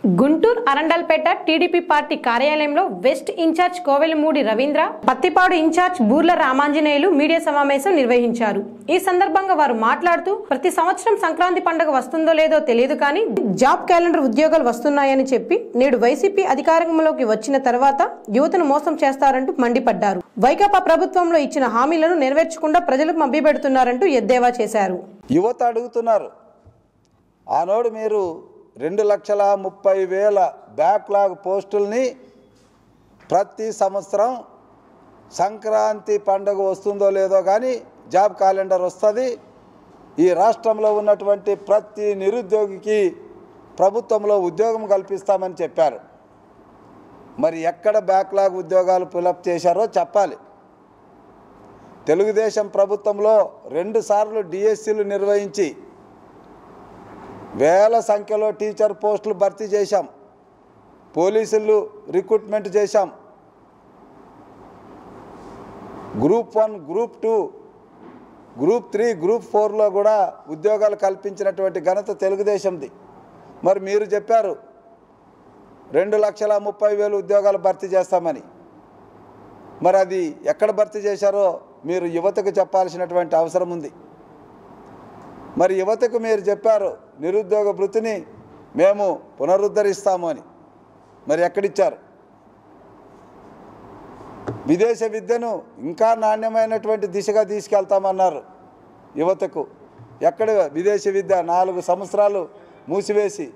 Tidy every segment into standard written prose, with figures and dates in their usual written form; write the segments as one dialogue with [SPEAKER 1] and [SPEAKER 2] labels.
[SPEAKER 1] Guntur Arundelpet TDP party కార్యాలయంలో west in charge Kovelamudi Ravindra, Pattipadu in charge Burla Ramanjaneyulu media సమావేశం నిర్వహించారు. ఈ సందర్భంగా వారు మాట్లాడుతూ, ప్రతి సంవత్సరం సంక్రాంతి పండుగ వస్తుందో లేదో తెలియదు కానీ జాబ్ క్యాలెండర్ ఉద్యోగాలు వస్తున్నాయని చెప్పి నేడు వైసీపీ అధికారంలోకి వచ్చిన తర్వాత యువతను మోసం చేస్తారంటూ మండిపడ్డారు. వైకాపా ప్రభుత్వంలో ఇచ్చిన హామీలను నెరవేర్చకుండా ప్రజలకు మభ్యపెడుతున్నారంటూ ఎద్దేవా చేశారు.
[SPEAKER 2] యువత అడుగుతున్నారు, ఆనాడు మీరు 2,30,000 బ్యాక్లాగ్ పోస్టుల్ని ప్రతి సంవత్సరం సంక్రాంతి పండుగ వస్తుందో లేదో కానీ జాబ్ క్యాలెండర్ వస్తుంది, ఈ రాష్ట్రంలో ఉన్నటువంటి ప్రతి నిరుద్యోగికి ప్రభుత్వంలో ఉద్యోగం కల్పిస్తామని చెప్పారు. మరి ఎక్కడ బ్యాక్లాగ్ ఉద్యోగాలు ఫిలప్ చేశారో చెప్పాలి. తెలుగుదేశం ప్రభుత్వంలో 2 సార్లు డిఎస్సీలు నిర్వహించి వేల సంఖ్యలో టీచర్ పోస్టులు భర్తీ చేశాం, పోలీసులు రిక్రూట్మెంట్ చేశాం, గ్రూప్ 1, గ్రూప్ 2, గ్రూప్ 3, గ్రూప్ 4లో కూడా ఉద్యోగాలు కల్పించినటువంటి ఘనత తెలుగుదేశంది. మరి మీరు చెప్పారు 2,30,000 ఉద్యోగాలు భర్తీ చేస్తామని, మరి అది ఎక్కడ భర్తీ చేశారో మీరు యువతకు చెప్పాల్సినటువంటి అవసరం ఉంది. మరి యువతకు మీరు చెప్పారు నిరుద్యోగ వృత్తిని మేము పునరుద్ధరిస్తాము అని, మరి ఎక్కడిచ్చారు? విదేశ విద్యను ఇంకా నాణ్యమైనటువంటి దిశగా తీసుకెళ్తామన్నారు యువతకు. ఎక్కడ విదేశీ విద్య? 4 సంవత్సరాలు మూసివేసి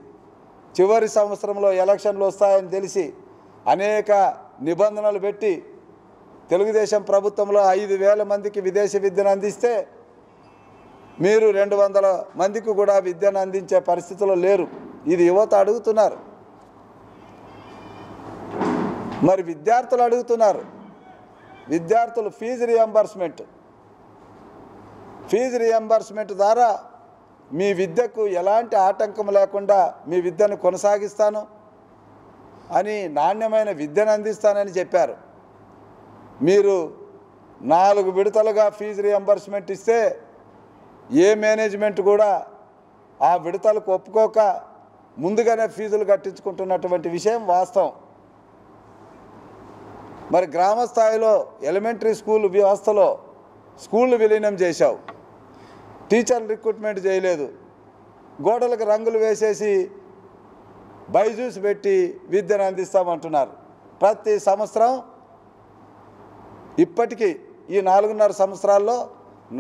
[SPEAKER 2] చివరి సంవత్సరంలో ఎలక్షన్లు వస్తాయని తెలిసి అనేక నిబంధనలు పెట్టి తెలుగుదేశం ప్రభుత్వంలో 5,000 మందికి విదేశీ విద్యను అందిస్తే మీరు 200 మందికి కూడా విద్యను అందించే పరిస్థితిలో లేరు. ఇది యువత అడుగుతున్నారు. మరి విద్యార్థులు అడుగుతున్నారు, విద్యార్థులు ఫీజు రియంబర్స్మెంట్ ద్వారా మీ విద్యకు ఎలాంటి ఆటంకం లేకుండా మీ విద్యను కొనసాగిస్తాను అని, నాణ్యమైన విద్యను అందిస్తానని చెప్పారు. మీరు 4 విడతలుగా ఫీజు రియంబర్స్మెంట్ ఇస్తే ఏ మేనేజ్మెంట్ కూడా ఆ విడతలకు ఒప్పుకోక ముందుగానే ఫీజులు కట్టించుకుంటున్నటువంటి విషయం వాస్తవం. మరి గ్రామ స్థాయిలో ఎలిమెంటరీ స్కూల్ వ్యవస్థలో స్కూళ్ళు విలీనం చేశావు, టీచర్ రిక్రూట్మెంట్ చేయలేదు, గోడలకు రంగులు వేసేసి బైజూస్ పెట్టి విద్యను అందిస్తామంటున్నారు. ప్రతి సంవత్సరం ఇప్పటికీ ఈ 4.5 సంవత్సరాల్లో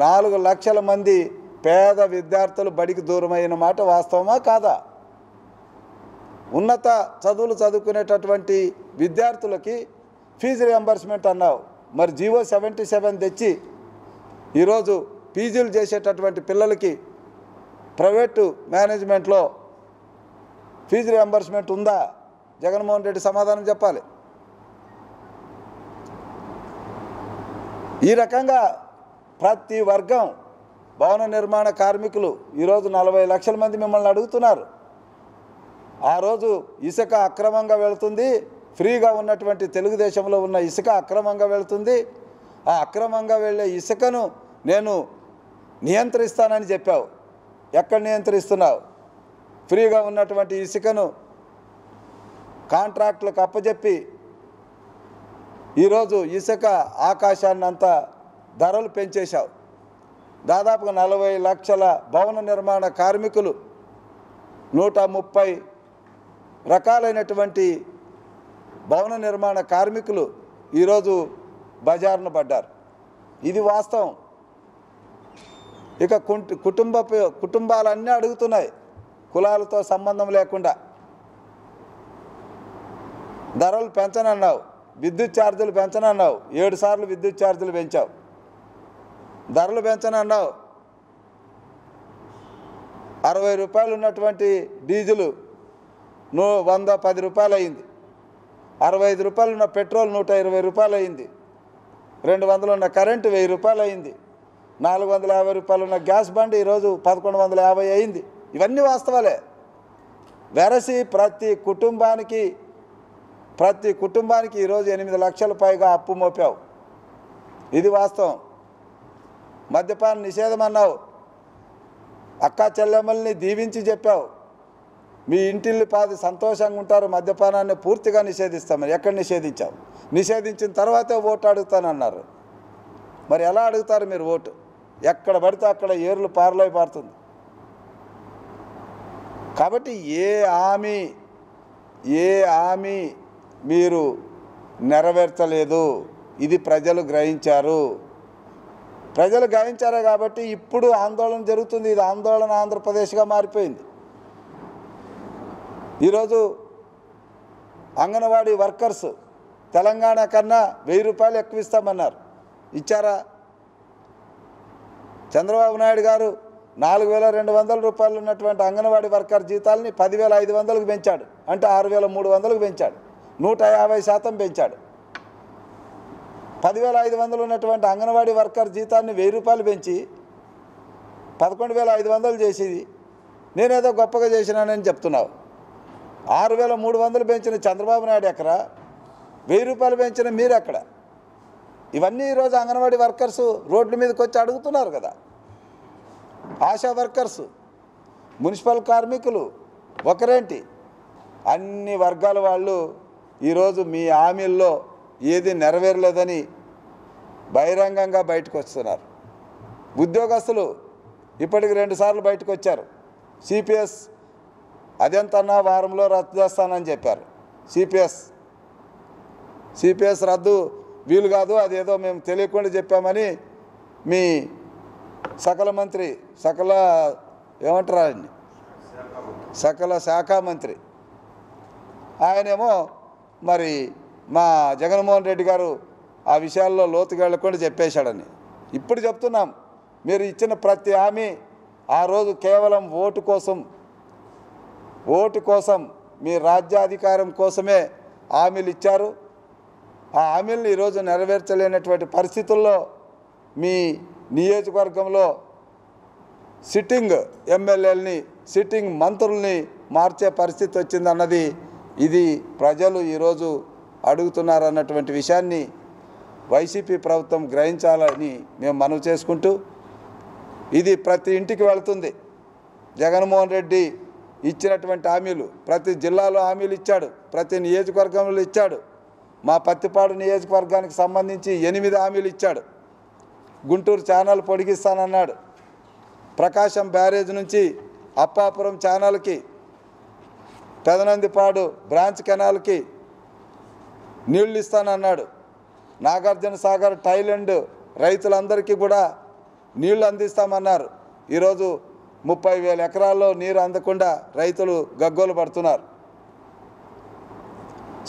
[SPEAKER 2] 4 లక్షల మంది పేద విద్యార్థులు బడికి దూరమైన మాట వాస్తవమా కాదా? ఉన్నత చదువులు చదువుకునేటటువంటి విద్యార్థులకి ఫీజు రియంబర్స్మెంట్ అన్నావు, మరి జీవో 77 తెచ్చి ఈరోజు పీజీలు చేసేటటువంటి పిల్లలకి ప్రైవేటు మేనేజ్మెంట్లో ఫీజు రియంబర్స్మెంట్ ఉందా? జగన్మోహన్ రెడ్డి సమాధానం చెప్పాలి. ఈ రకంగా ప్రతి వర్గం, భవన నిర్మాణ కార్మికులు ఈరోజు 40 లక్షల మంది మిమ్మల్ని అడుగుతున్నారు. ఆ రోజు ఇసుక అక్రమంగా వెళుతుంది, ఫ్రీగా ఉన్నటువంటి తెలుగుదేశంలో ఉన్న ఇసుక అక్రమంగా వెళుతుంది, ఆ అక్రమంగా వెళ్ళే ఇసుకను నేను నియంత్రిస్తానని చెప్పావు. ఎక్కడ నియంత్రిస్తున్నావు? ఫ్రీగా ఉన్నటువంటి ఇసుకను కాంట్రాక్టులకు అప్పచెప్పి ఈరోజు ఇసుక ఆకాశాన్ని అంతా ధరలు పెంచేశావు. దాదాపుగా 40 లక్షల భవన నిర్మాణ కార్మికులు 130 రకాలైనటువంటి భవన నిర్మాణ కార్మికులు ఈరోజు బజారును పడ్డారు. ఇది వాస్తవం. ఇక కుటుంబాలన్నీ అడుగుతున్నాయి, కులాలతో సంబంధం లేకుండా ధరలు పెంచనన్నావు, విద్యుత్ ఛార్జీలు పెంచనన్నావు, 7 సార్లు విద్యుత్ ఛార్జీలు పెంచావు. ధరలు పెంచనన్నావు, 60 రూపాయలు ఉన్నటువంటి డీజిలు 110 రూపాయలు అయింది, 65 రూపాయలు ఉన్న పెట్రోల్ 120 రూపాయలు అయింది, 200 ఉన్న కరెంటు 1000 రూపాయలు అయింది, 450 రూపాయలు ఉన్న గ్యాస్ బండి ఈరోజు 1150 అయింది. ఇవన్నీ వాస్తవాలే. వెరసి ప్రతి కుటుంబానికి ఈరోజు 8 లక్షల పైగా అప్పు మోపావు. ఇది వాస్తవం. మద్యపాన నిషేధం అన్నావు, అక్కా చెల్లెమ్మల్ని దీవించి చెప్పావు, మీ ఇంటిల్లి పాది సంతోషంగా ఉంటారు, మద్యపానాన్ని పూర్తిగా నిషేధిస్తామని. ఎక్కడ నిషేధించావు? నిషేధించిన తర్వాతే ఓటు అడుగుతానన్నారు. మరి ఎలా అడుగుతారు మీరు ఓటు? ఎక్కడ పడితే అక్కడ ఏర్లు పారలై పారుతుంది. కాబట్టి ఏ హామీ మీరు నెరవేర్చలేదు. ఇది ప్రజలు గ్రహించారు. ప్రజలు గ్రహించారే కాబట్టి ఇప్పుడు ఆందోళన జరుగుతుంది. ఇది ఆందోళన ఆంధ్రప్రదేశ్గా మారిపోయింది. ఈరోజు అంగన్వాడీ వర్కర్స్ తెలంగాణ కన్నా 1000 రూపాయలు ఎక్కువ ఇస్తామన్నారు. ఇచ్చారా? చంద్రబాబు నాయుడు గారు 4200 రూపాయలు ఉన్నటువంటి అంగన్వాడీ వర్కర్ జీతాలని 10500కు పెంచాడు. అంటే 6300కు పెంచాడు. 150% పెంచాడు. 10500 ఉన్నటువంటి అంగన్వాడీ వర్కర్ జీతాన్ని 1000 రూపాయలు పెంచి 11500 చేసేది నేనేదో గొప్పగా చేసినానని చెప్తున్నావు. 6300 పెంచిన చంద్రబాబు నాయుడు ఎక్కడ? 1000 రూపాయలు పెంచిన మీరు ఎక్కడ? ఇవన్నీ ఈరోజు అంగన్వాడీ వర్కర్స్ రోడ్ల మీదకి వచ్చి అడుగుతున్నారు కదా. ఆశా వర్కర్స్, మున్సిపల్ కార్మికులు ఒకరేంటి, అన్ని వర్గాల వాళ్ళు ఈరోజు మీ హామీల్లో ఏది నెరవేరలేదని బహిరంగంగా బయటకు వస్తున్నారు. ఉద్యోగస్తులు ఇప్పటికి 2 సార్లు బయటకు వచ్చారు. సిపిఎస్ అదెంతన్నా వారంలో రద్దు చేస్తానని చెప్పారు. సిపిఎస్ రద్దు వీలు కాదు, అదేదో మేము తెలియకుండా చెప్పామని మీ సకల శాఖ మంత్రి ఆయనేమో మరి మా జగన్మోహన్ రెడ్డి గారు ఆ విషయాల్లో లోతుగా వెళ్ళకుండా చెప్పేశాడని. ఇప్పుడు చెప్తున్నాం, మీరు ఇచ్చిన ప్రతి హామీ ఆ రోజు కేవలం ఓటు కోసం మీ రాజ్యాధికారం కోసమే హామీలు ఇచ్చారు. ఆ హామీలను ఈరోజు నెరవేర్చలేనటువంటి పరిస్థితుల్లో మీ నియోజకవర్గంలో సిట్టింగ్ ఎమ్మెల్యేలని, సిట్టింగ్ మంత్రుల్ని మార్చే పరిస్థితి వచ్చిందన్నది ఇది ప్రజలు ఈరోజు అడుగుతున్నారన్నటువంటి విషయాన్ని వైసీపీ ప్రభుత్వం గ్రహించాలని మేము మనవి చేసుకుంటూ, ఇది ప్రతి ఇంటికి వెళుతుంది. జగన్మోహన్ రెడ్డి ఇచ్చినటువంటి హామీలు ప్రతి జిల్లాలో హామీలు ఇచ్చాడు, ప్రతి నియోజకవర్గంలో ఇచ్చాడు. మా పత్తిపాడు నియోజకవర్గానికి సంబంధించి 8 హామీలు ఇచ్చాడు. గుంటూరు ఛానల్ పొడిగిస్తానన్నాడు. ప్రకాశం బ్యారేజ్ నుంచి అప్పాపురం ఛానల్కి, పెదనందిపాడు బ్రాంచ్ కెనాల్కి నీళ్లు ఇస్తానన్నాడు. నాగార్జున సాగర్ టైలెండ్ రైతులందరికీ కూడా నీళ్లు అందిస్తామన్నారు. ఈరోజు 30,000 ఎకరాల్లో నీరు అందకుండా రైతులు గగ్గోలు పడుతున్నారు.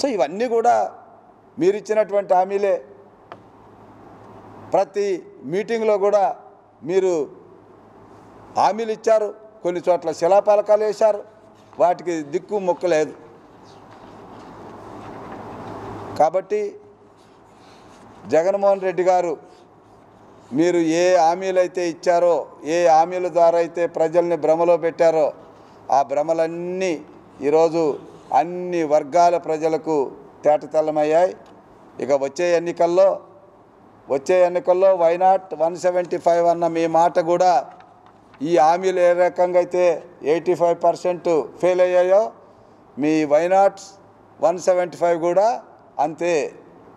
[SPEAKER 2] సో ఇవన్నీ కూడా మీరు ఇచ్చినటువంటి హామీలే. ప్రతి మీటింగ్లో కూడా మీరు హామీలు ఇచ్చారు, కొన్ని చోట్ల శిలాపలకాలు వేశారు, వాటికి దిక్కు మొక్కు లేదు. కాబట్టి జగన్మోహన్ రెడ్డి గారు మీరు ఏ హామీలు అయితే ఇచ్చారో, ఏ హామీల ద్వారా అయితే ప్రజల్ని భ్రమలో పెట్టారో, ఆ భ్రమలన్నీ ఈరోజు అన్ని వర్గాల ప్రజలకు తేటతెల్లమయ్యాయి. ఇక వచ్చే ఎన్నికల్లో వైనాట్ 175 అన్న మీ మాట కూడా ఈ హామీలు ఏ రకంగా అయితే 85% ఫెయిల్ అయ్యాయో, మీ వైనాట్ 175 కూడా అంతే.